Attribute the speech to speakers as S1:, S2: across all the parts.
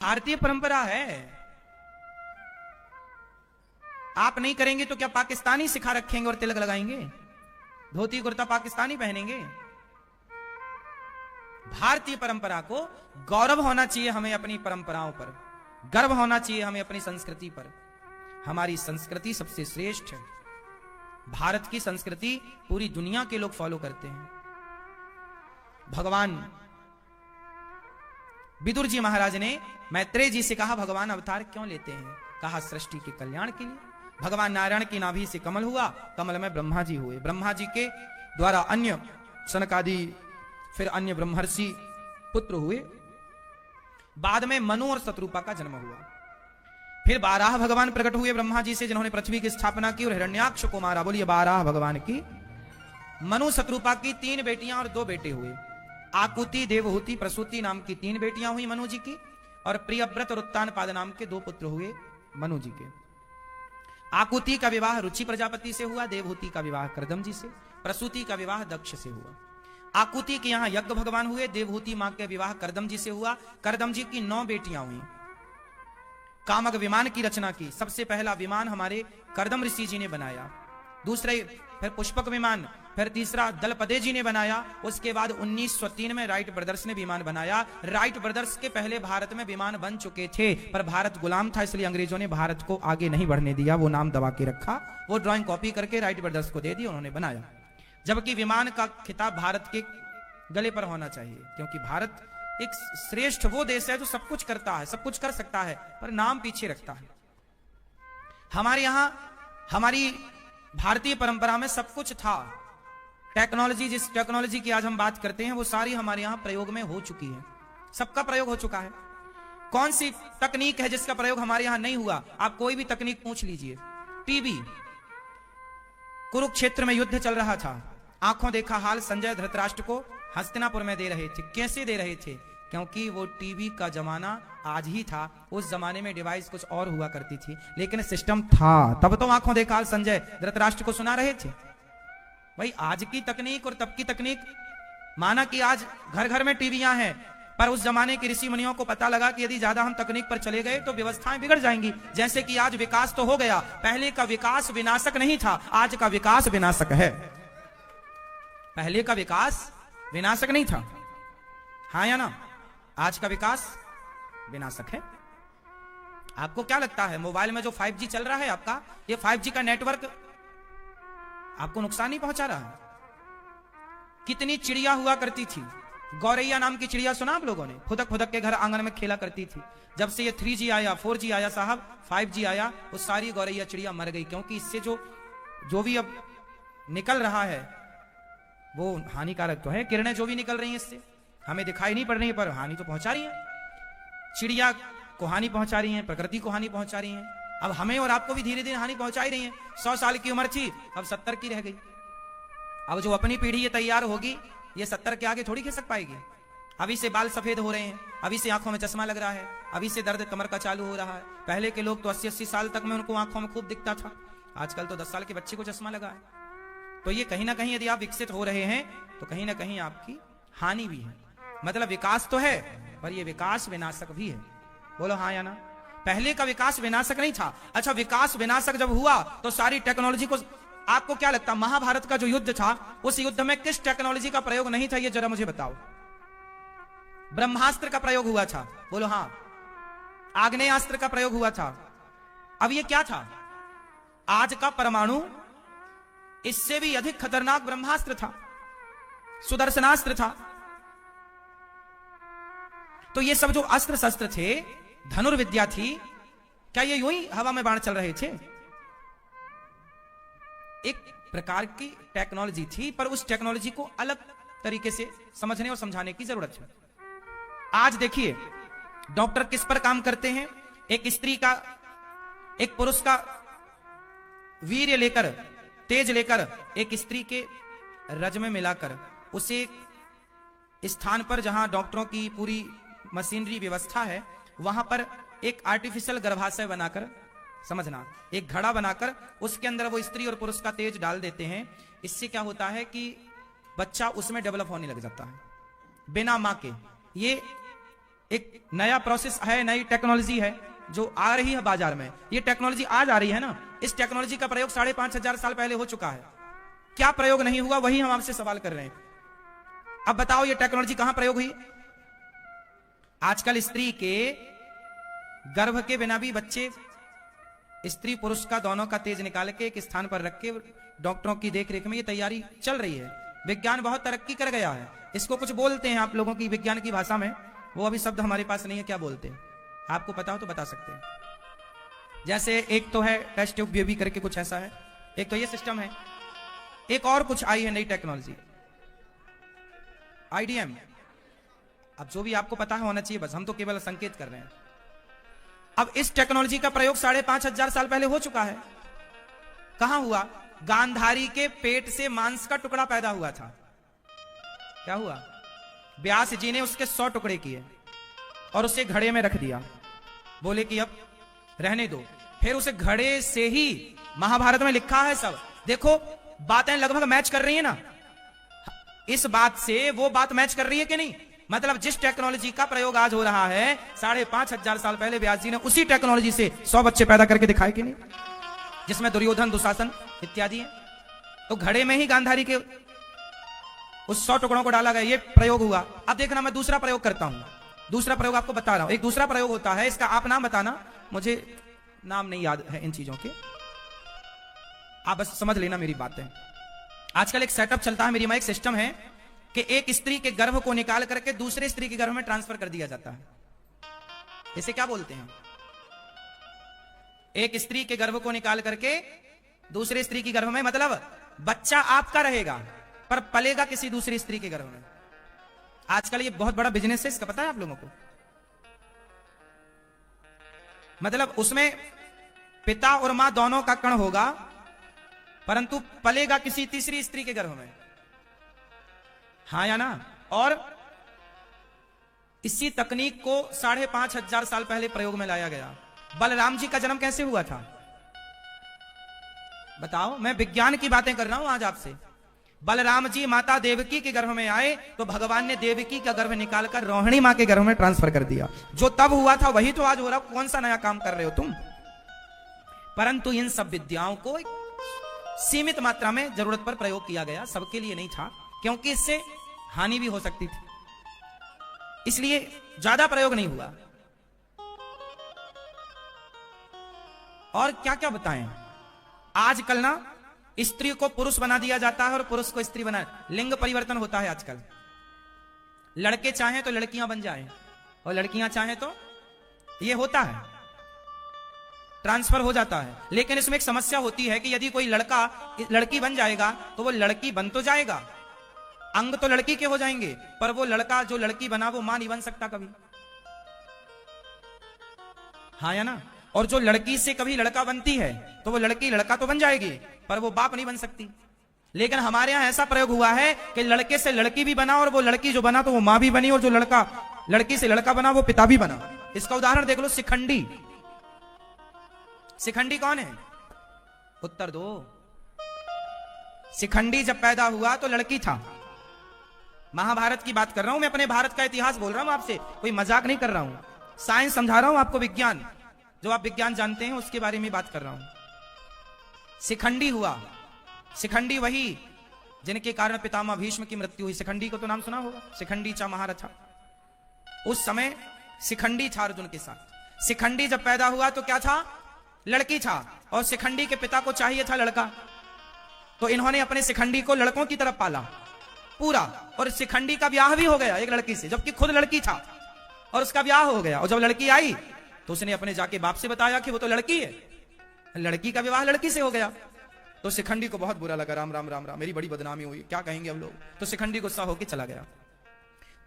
S1: भारतीय परंपरा है। आप नहीं करेंगे तो क्या पाकिस्तानी सिखा रखेंगे और तिलक लगाएंगे? धोती कुर्ता पाकिस्तानी पहनेंगे? भारतीय परंपरा को गौरव होना चाहिए हमें अपनी परंपराओं पर, गर्व होना चाहिए हमें अपनी संस्कृति पर। हमारी संस्कृति सबसे श्रेष्ठ है। भारत की संस्कृति पूरी दुनिया के लोग फॉलो करते हैं। भगवान विदुर जी महाराज ने मैत्रेय जी से कहा, भगवान अवतार क्यों लेते हैं? कहा सृष्टि के कल्याण के लिए। भगवान नारायण की नाभि से कमल हुआ, कमल में ब्रह्मा जी हुए, ब्रह्मा जी के द्वारा अन्य सनकादि फिर अन्य ब्रह्मर्षि पुत्र हुए। बाद में मनु और शत्रुपा का जन्म हुआ। फिर 12 भगवान प्रकट हुए ब्रह्मा जी से, जिन्होंने पृथ्वी की स्थापना की और हिरण्याक्ष को मारा। बोलिए 12 भगवान की। मनु शत्रुपा की 3 बेटियां और 2 बेटे हुए। आकुति, देवहूति, प्रसूति नाम की 3 बेटियां हुई मनु जी की, और प्रियव्रत और उत्तानपाद नाम के 2 पुत्र हुए मनु जी के। आकुति का विवाह रुचि प्रजापति से हुआ, देवहूति का विवाह कर्दम जी से, प्रसूति का विवाह दक्ष से हुआ। आकुति के यहां यज्ञ भगवान हुए, देवहूति मां के विवाह कर्दम जी से हुआ। कर्दम जी की 9 बेटियां हुई। कामक विमान की रचना की। सबसे पहला विमान हमारे कर्दम ऋषि जी ने बनाया। दूसरे फिर पुष्पक विमान, फिर तीसरा दलपदे जी ने बनाया। उसके बाद 1903 में राइट ब्रदर्स ने विमान बनाया। राइट ब्रदर्स के पहले भारत में विमान बन चुके थे, पर भारत गुलाम था, इसलिए अंग्रेजों ने भारत को आगे नहीं बढ़ने दिया। वो नाम दबा के रखा, वो ड्राइंग कॉपी करके राइट ब्रदर्स को दे दी, उन्होंने बनाया। जबकि विमान का खिताब भारत के गले पर होना चाहिए, क्योंकि भारत एक श्रेष्ठ वो देश है जो सब कुछ करता है, सब कुछ कर सकता है, पर नाम पीछे रखता है। हमारे यहां हमारी भारतीय परंपरा में सब कुछ था। टेक्नोलॉजी, जिस टेक्नोलॉजी की आज हम बात करते हैं, वो सारी हमारे यहां प्रयोग में हो चुकी है। सबका प्रयोग हो चुका है। कौन सी तकनीक है जिसका प्रयोग हमारे यहां नहीं हुआ? आप कोई भी तकनीक पूछ लीजिए। टीवी, कुरुक्षेत्र में युद्ध चल रहा था, आंखों देखा हाल संजय धृतराष्ट्र को हस्तिनापुर में दे रहे थे। कैसे दे रहे थे? क्योंकि वो टीवी का जमाना आज ही था। उस जमाने में डिवाइस कुछ और हुआ करती थी, लेकिन सिस्टम था। तब तो आंखों देखा हाल संजय धृतराष्ट्र को सुना रहे थे। भाई आज की तकनीक और तब की तकनीक, माना कि आज घर घर में टीवियां हैं, पर उस जमाने के ऋषि मुनियों को पता लगा कि यदि ज्यादा हम तकनीक पर चले गए तो व्यवस्थाएं बिगड़ जाएंगी। जैसे कि आज विकास तो हो गया, पहले का विकास विनाशक नहीं था, आज का विकास विनाशक है। पहले का विकास विनाशक नहीं था, हाँ या ना? आज का विकास विनाशक है। आपको क्या लगता है, मोबाइल में जो 5G चल रहा है आपका, ये 5G का नेटवर्क आपको नुकसान नहीं पहुंचा रहा है? कितनी चिड़िया हुआ करती थी। गौरैया नाम की चिड़िया सुना आप लोगों ने? फुदक फुदक के घर आंगन में खेला करती थी। जब से ये 3G आया, 4G आया साहब, 5G आया, वो सारी गौरैया चिड़िया मर गई। क्योंकि इससे जो भी अब निकल रहा है वो हानिकारक तो है। किरणें जो भी निकल रही हैं इससे हमें दिखाई नहीं पड़ रही है, पर हानि तो पहुंचा रही है। चिड़िया को हानि पहुंचा रही है, प्रकृति को हानि पहुंचा रही है। अब हमें और आपको भी धीरे धीरे हानि पहुंचा ही रही है। 100 साल की उम्र थी, अब 70 की रह गई। अब जो अपनी पीढ़ी ये तैयार होगी, ये 70 के आगे थोड़ी खिसक पाएगी। अभी से बाल सफेद हो रहे हैं, अभी से आंखों में चश्मा लग रहा है, अभी से दर्द कमर का चालू हो रहा है। पहले के लोग तो 80-80 साल तक में उनको आंखों में खूब दिखता था, आजकल तो 10 साल के बच्चे को चश्मा लगा है। तो ये कहीं ना कहीं यदि आप विकसित हो रहे हैं तो कहीं ना कहीं आपकी हानि भी है। मतलब विकास तो है, पर यह विकास विनाशक भी है। बोलो हाँ या ना? पहले का विकास विनाशक नहीं था। अच्छा, विकास विनाशक जब हुआ तो सारी टेक्नोलॉजी को, आपको क्या लगता महाभारत का जो युद्ध था, उस युद्ध में किस टेक्नोलॉजी का प्रयोग नहीं था? ये जरा मुझे बताओ। ब्रह्मास्त्र का प्रयोग हुआ था, बोलो हाँ। आग्नेयास्त्र का प्रयोग हुआ था। अब ये क्या था? आज का परमाणु इससे भी अधिक खतरनाक ब्रह्मास्त्र था, सुदर्शनास्त्र था। तो ये सब जो अस्त्र शस्त्र थे, धनुर्विद्या थी, क्या ये यूं ही हवा में बाण चल रहे थे? एक प्रकार की टेक्नोलॉजी थी, पर उस टेक्नोलॉजी को अलग तरीके से समझने और समझाने की जरूरत है। आज देखिए डॉक्टर किस पर काम करते हैं? एक स्त्री का, एक पुरुष का वीर्य लेकर, तेज लेकर, एक स्त्री के रज में मिलाकर उसे स्थान पर जहां डॉक्टरों की पूरी मशीनरी व्यवस्था है, वहां पर एक आर्टिफिशियल गर्भाशय बनाकर, समझना, एक घड़ा बनाकर उसके अंदर वो स्त्री और पुरुष का तेज डाल देते हैं। इससे क्या होता है कि बच्चा उसमें डेवलप होने लग जाता है बिना मां के। ये एक नया प्रोसेस है, नई टेक्नोलॉजी है जो आ रही है बाजार में। ये टेक्नोलॉजी आज आ रही है ना, इस टेक्नोलॉजी का प्रयोग 5,500 साल पहले हो चुका है। क्या प्रयोग नहीं हुआ, वही हम आपसे सवाल कर रहे हैं। अब बताओ ये टेक्नोलॉजी कहां प्रयोग हुई? आजकल स्त्री के गर्भ के बिना भी बच्चे, स्त्री पुरुष का दोनों का तेज निकाल के एक स्थान पर रख के डॉक्टरों की देखरेख में ये तैयारी चल रही है। विज्ञान बहुत तरक्की कर गया है। इसको कुछ बोलते हैं आप लोगों की विज्ञान की भाषा में, वो अभी शब्द हमारे पास नहीं है, क्या बोलते हैं? आपको पता हो तो बता सकते हैं। जैसे एक तो है टेस्ट ट्यूब बेबी करके कुछ ऐसा है, एक तो ये सिस्टम है, एक और कुछ आई है नई टेक्नोलॉजी, आईडीएम। अब जो भी आपको पता है होना चाहिए, बस हम तो केवल संकेत कर रहे हैं। अब इस टेक्नोलॉजी का प्रयोग 5,500 साल पहले हो चुका है। कहां हुआ? गांधारी के पेट से मांस का टुकड़ा पैदा हुआ था। क्या हुआ? व्यास जी ने उसके 100 टुकड़े किए और उसे घड़े में रख दिया। बोले कि अब रहने दो। फिर उसे घड़े से ही, महाभारत में लिखा है सब, देखो बातें लगभग मैच कर रही है ना, इस बात से वो बात मैच कर रही है कि नहीं? मतलब जिस टेक्नोलॉजी का प्रयोग आज हो रहा है, 5,500 साल पहले व्यास जी ने उसी टेक्नोलॉजी से 100 बच्चे पैदा करके दिखाए कि नहीं, जिसमें दुर्योधन, दुशासन इत्यादि है। तो घड़े में ही गांधारी के उस 100 टुकड़ों को डाला गया, ये प्रयोग हुआ। अब देखना मैं दूसरा प्रयोग करता हूं, दूसरा प्रयोग आपको बता रहा हूं। एक दूसरा प्रयोग होता है, इसका आप नाम बताना, मुझे नाम नहीं याद है इन चीजों के, आप बस समझ लेना मेरी बातें। आजकल एक सेटअप चलता है, मेरी मां, एक सिस्टम है कि एक स्त्री के गर्भ को निकाल करके दूसरे स्त्री के गर्भ में ट्रांसफर कर दिया जाता है। इसे क्या बोलते हैं? एक स्त्री के गर्भ को निकाल करके दूसरे स्त्री की गर्भ में, मतलब बच्चा आपका रहेगा पर पलेगा किसी दूसरी स्त्री के गर्भ में। आजकल ये बहुत बड़ा बिजनेस है, इसका पता है आप लोगों को? मतलब उसमें पिता और मां दोनों का कण होगा, परंतु पलेगा किसी तीसरी स्त्री के गर्भ में। हाँ या ना? और इसी तकनीक को 5,500 साल पहले प्रयोग में लाया गया। बलराम जी का जन्म कैसे हुआ था बताओ? मैं विज्ञान की बातें कर रहा हूं आज आपसे। बलराम जी माता देवकी के गर्भ में आए तो भगवान ने देवकी का गर्भ निकालकर रोहिणी मां के गर्भ में ट्रांसफर कर दिया। जो तब हुआ था वही तो आज हो रहा। कौन सा नया काम कर रहे हो तुम? परंतु इन सब विद्याओं को एक सीमित मात्रा में जरूरत पर प्रयोग किया गया, सबके लिए नहीं था, क्योंकि इससे हानि भी हो सकती थी, इसलिए ज्यादा प्रयोग नहीं हुआ। और क्या क्या बताएं, आजकल ना स्त्री को पुरुष बना दिया जाता है और पुरुष को स्त्री बना, लिंग परिवर्तन होता है आजकल। लड़के चाहें तो लड़कियां बन जाएं और लड़कियां चाहें तो ये होता है, ट्रांसफर हो जाता है। लेकिन इसमें एक समस्या होती है कि यदि कोई लड़का लड़की बन जाएगा तो वो लड़की बन तो जाएगा, अंग तो लड़की के हो जाएंगे, पर वो लड़का जो लड़की बना वो मां नहीं बन सकता कभी। हाँ या ना? और जो लड़की से कभी लड़का बनती है तो वो लड़की लड़का तो बन जाएगी, पर वो बाप नहीं बन सकती। लेकिन हमारे यहां ऐसा प्रयोग हुआ है कि लड़के से लड़की भी बना और वो लड़की जो बना तो वो मां भी बनी, और जो लड़का लड़की से लड़का बना वो पिता भी बना। इसका उदाहरण देख लो, शिखंडी। शिखंडी कौन है? उत्तर दो। शिखंडी जब पैदा हुआ तो लड़की था। महाभारत की बात कर रहा हूं मैं, अपने भारत का इतिहास बोल रहा हूं आपसे, कोई मजाक नहीं कर रहा हूं। साइंस समझा रहा हूं आपको, विज्ञान जो आप विज्ञान जानते हैं उसके बारे में बात कर रहा हूं। शिखंडी हुआ। शिखंडी वही जिनके कारण पितामह भीष्म की मृत्यु हुई। शिखंडी को तो नाम सुना होगा, शिखंडी चा महारथा। उस समय शिखंडी था अर्जुन के साथ। शिखंडी जब पैदा हुआ तो क्या था? लड़की था, और शिखंडी के पिता को चाहिए था लड़का, तो इन्होंने अपने शिखंडी को लड़कों की तरफ पाला पूरा, और शिखंडी का ब्याह भी हो गया एक लड़की से, जबकि खुद लड़की था, और उसका ब्याह हो गया। और जब लड़की आई तो उसने अपने जाके बाप से बताया कि वो तो लड़की है, लड़की का विवाह लड़की से हो गया। तो शिखंडी को बहुत बुरा लगा, राम राम राम राम, मेरी बड़ी बदनामी हुई, क्या कहेंगे अब लोग। तो शिखंडी गुस्सा होकर चला गया।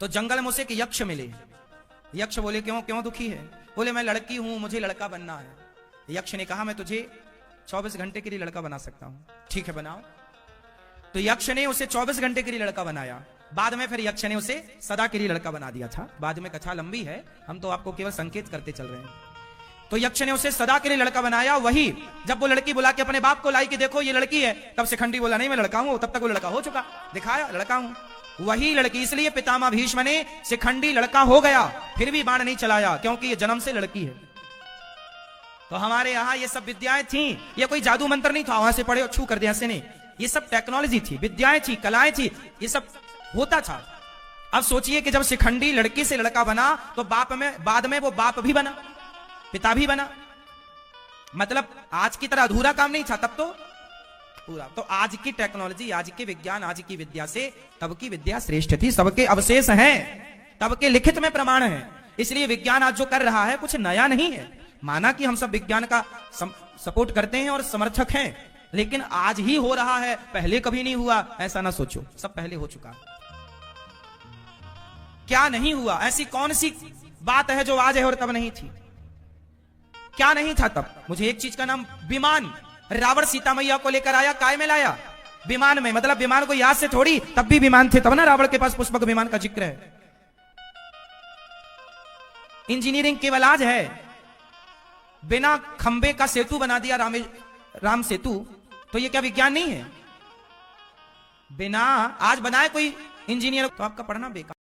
S1: तो जंगल में उसे यक्ष मिले। यक्ष बोले क्यों क्यों दुखी है? बोले मैं लड़की हूं, मुझे लड़का बनना है। यक्ष ने कहा मैं तुझे 24 घंटे के लिए लड़का बना सकता हूं। ठीक है बनाओ। तो यक्ष ने उसे 24 घंटे के लिए लड़का बनाया। बाद में फिर यक्ष ने उसे सदा के लिए लड़का बना दिया था। बाद में कथा लंबी है, हम तो आपको केवल संकेत करते चल रहे हैं। तो यक्ष ने उसे सदा के लिए लड़का बनाया। वही जब वो लड़की बुला के अपने बाप को लाई कि देखो ये लड़की है, तब शिखंडी बोला नहीं मैं लड़का हूं, तब तक वो लड़का हो चुका, दिखाया लड़का हूं। वही लड़की, इसलिए पितामह भीष्म ने शिखंडी लड़का हो गया फिर भी बाण नहीं चलाया, क्योंकि ये जन्म से लड़की है। तो हमारे यहां ये सब विद्याएं थी, ये कोई जादू मंत्र नहीं था, वहां से पढ़े और छू कर दिया ऐसे नहीं, ये सब टेक्नोलॉजी थी, विद्याएं थी, कलाएं थी, ये सब होता था। अब सोचिए कि जब शिखंडी लड़की से लड़का बना तो बाद में वो बाप भी बना, पिता भी बना, मतलब आज की तरह अधूरा काम नहीं था तब तो पूरा। तो आज की टेक्नोलॉजी, आज के विज्ञान, आज की विद्या से तब की विद्या श्रेष्ठ थी, सबके अवशेष हैं, तब के लिखित में प्रमाण है। इसलिए विज्ञान आज जो कर रहा है कुछ नया नहीं है। माना कि हम सब विज्ञान का सपोर्ट करते हैं और समर्थक हैं, लेकिन आज ही हो रहा है, पहले कभी नहीं हुआ ऐसा ना सोचो, सब पहले हो चुका। क्या नहीं हुआ? ऐसी कौन सी बात है जो आज है और तब नहीं थी? क्या नहीं था तब? मुझे एक चीज का नाम, विमान। रावण सीता मैया को लेकर आया, काय में लाया? विमान में। मतलब विमान को याद से थोड़ी, तब भी विमान थे, तब ना रावण के पास पुष्पक विमान का जिक्र है। इंजीनियरिंग केवल आज है। बिना खंबे का सेतु बना दिया राम सेतु, तो ये क्या विज्ञान नहीं है? बिना आज बनाए कोई इंजीनियर, तो आपका पढ़ना बेकार।